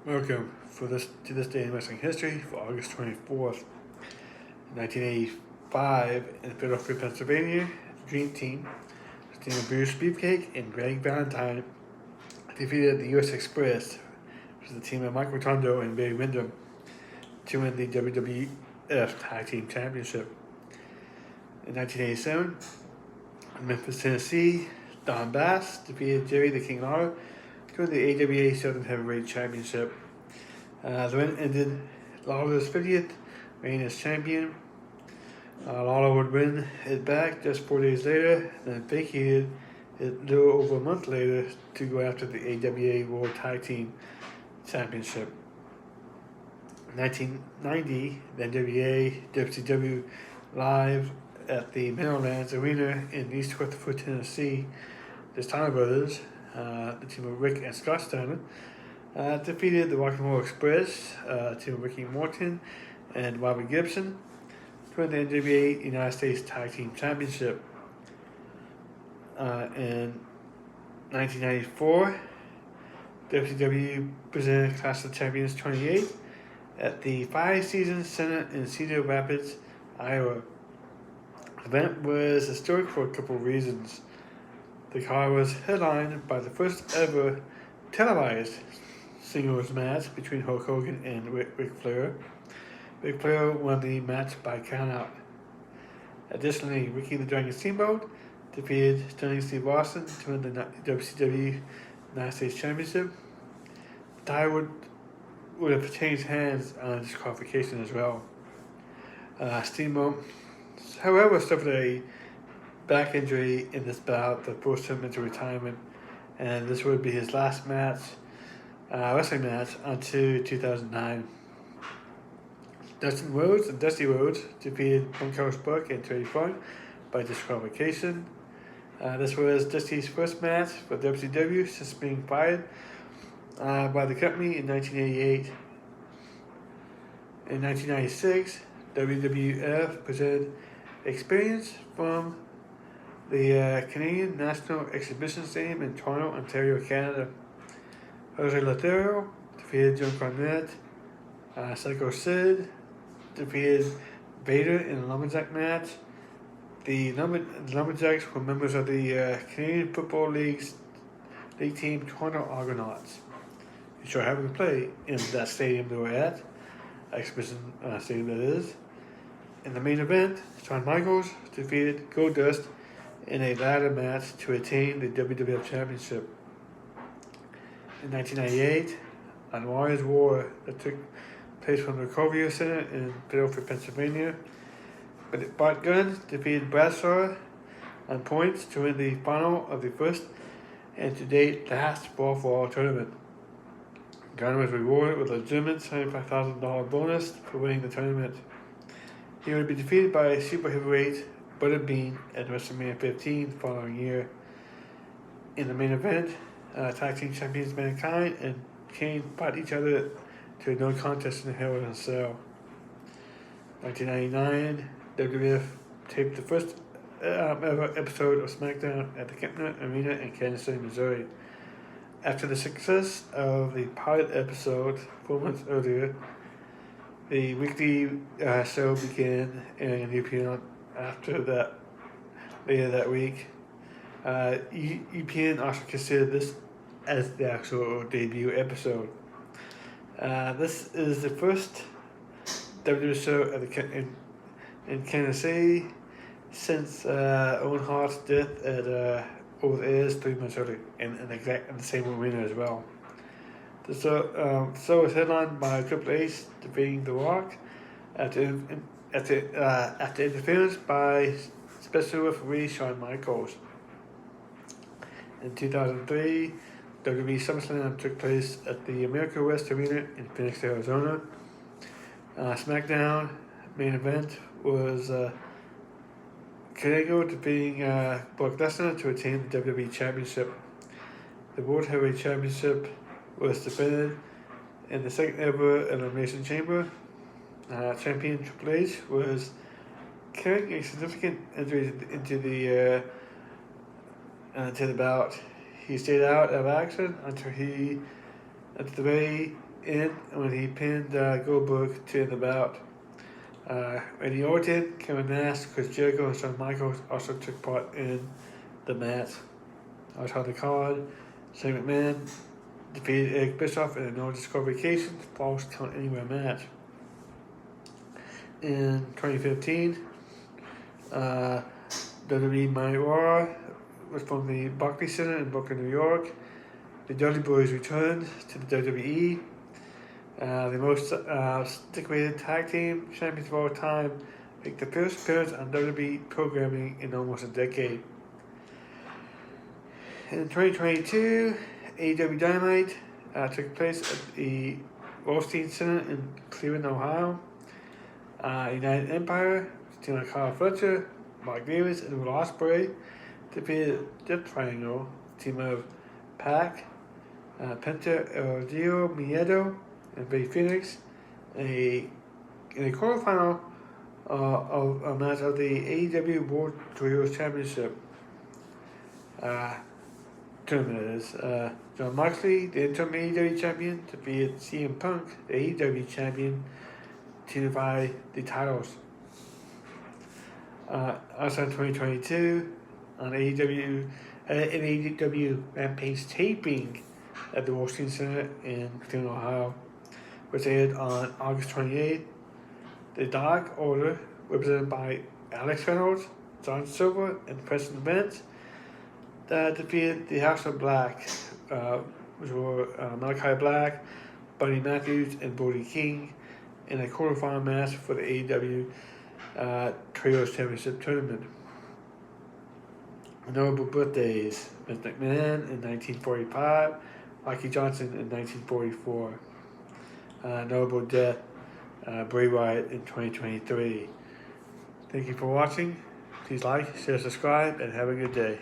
Welcome to this day in wrestling history for August 24th, 1985, in Philadelphia, Pennsylvania. Dream Team, the team of Bruce Beefcake and Greg Valentine, defeated the U.S. Express, which is the team of Mike Rotundo and Barry Windham, to win the WWF Tag Team Championship. In 1987, in Memphis, Tennessee, Don Bass defeated Jerry the King Lawler to win the AWA Southern Heavyweight Championship. The win ended Lawler's 50th reign as champion. Lawler would win it back just 4 days later, then vacated it a little over a month later to go after the AWA World Tag Team Championship. In 1990, the NWA WCW live at the Meadowlands Arena in East Rutherford, Tennessee. The Steiner brothers, the team of Rick and Scott Steiner, defeated the Rock and Roll Express, team of Ricky Morton and Robert Gibson, to win the NWA United States Tag Team Championship. In 1994, WCW presented Clash of Champions 28 at the Five Seasons Center in Cedar Rapids, Iowa. The event was historic for a couple of reasons. The card was headlined by the first ever televised singles match between Hulk Hogan and Ric Flair. Ric Flair won the match by countout. Additionally, Ricky the Dragon Steamboat defeated Sterling Steve Austin to win the WCW United States Championship. The title would have changed hands on disqualification as well. Steamboat, however, suffered a back injury in this bout that forced him into retirement, and this would be his last wrestling match until 2009. Dustin Rhodes and Dusty Rhodes defeated Bunkhouse Buck and Terry Funk by disqualification. This was Dusty's first match for WCW since being fired by the company in 1988. In 1996, WWF presented Experience from the Canadian National Exhibition Stadium in Toronto, Ontario, Canada. Jose Lothario defeated John Cornette. Psycho Sid defeated Vader in a lumberjack match. The Lumberjacks were members of the Canadian Football League team Toronto Argonauts, which are having to play in that stadium they were at, exhibition stadium that is. In the main event, Shawn Michaels defeated Goldust in a ladder match to retain the WWF Championship. In 1998, on Warriors War that took place from the Covio Center in Philadelphia, Pennsylvania, but Bart Gunn defeated Bradshaw on points to win the final of the first and to date last Brawl for All tournament. Gunn was rewarded with a legitimate $75,000 bonus for winning the tournament. He would be defeated by super heavyweight Butterbean at WrestleMania 15 the following year. In the main event, Tag Team Champions Mankind and Kane fought each other to a no contest in Hell in a Cell. 1999, WWF taped the first ever episode of SmackDown at the Kempner Arena in Kansas City, Missouri. After the success of the pilot episode 4 months earlier, the weekly show began airing in UPN later that week. UPN also considered this as the actual debut episode. This is the first WWE show in Kansas City since Owen Hart's death at Old Airs 3 months earlier in the same arena as well. The show was headlined by Triple H defeating The Rock after interference by special referee Shawn Michaels. In 2003, WWE SummerSlam took place at the America West Arena in Phoenix, Arizona. SmackDown main event was Kirigo defeating Brock Lesnar to retain the WWE Championship. The World Heavyweight Championship was defended in the second ever Elimination Chamber. Champion Triple H was carrying a significant injury into the bout. He stayed out of action until the very in when he pinned Goldberg to the bout. Randy Orton, Kevin Nash, Chris Jericho, and Shawn Michaels also took part in the match. Also on the card, Shane McMahon defeated Eric Bischoff in a no disqualification false count anywhere match. In 2015, WWE Monday Raw was from the Barclays Center in Brooklyn, New York. The Dudley Boys returned to the WWE. The most stick-weighted tag team champions of all time make the first appearance on WWE programming in almost a decade. In 2022, AEW Dynamite took place at the Rothstein Center in Cleveland, Ohio. United Empire, team of Kyle Fletcher, Mark Davis, and Will Ospreay defeated Death Triangle, team of Pac, Penta El Dio Miedo, and Ray Phoenix in a quarterfinal of a match of the AEW World Trios Championship tournament. John Moxley, the interim AEW champion, defeated CM Punk, the AEW champion, to unify the titles. Also in 2022, on an AEW Rampage taping at the Rothstein Center in Cleveland, Ohio, which aired on August 28th. The Dark Order, represented by Alex Reynolds, John Silver, and Preston Vance, defeated the House of Black, which were Malachi Black, Buddy Matthews, and Brody King, in a quarterfinal match for the AEW Trios Championship Tournament. Notable birthdays: Vince McMahon in 1945, Rocky Johnson in 1944. Notable death: Bray Wyatt in 2023. Thank you for watching. Please like, share, subscribe, and have a good day.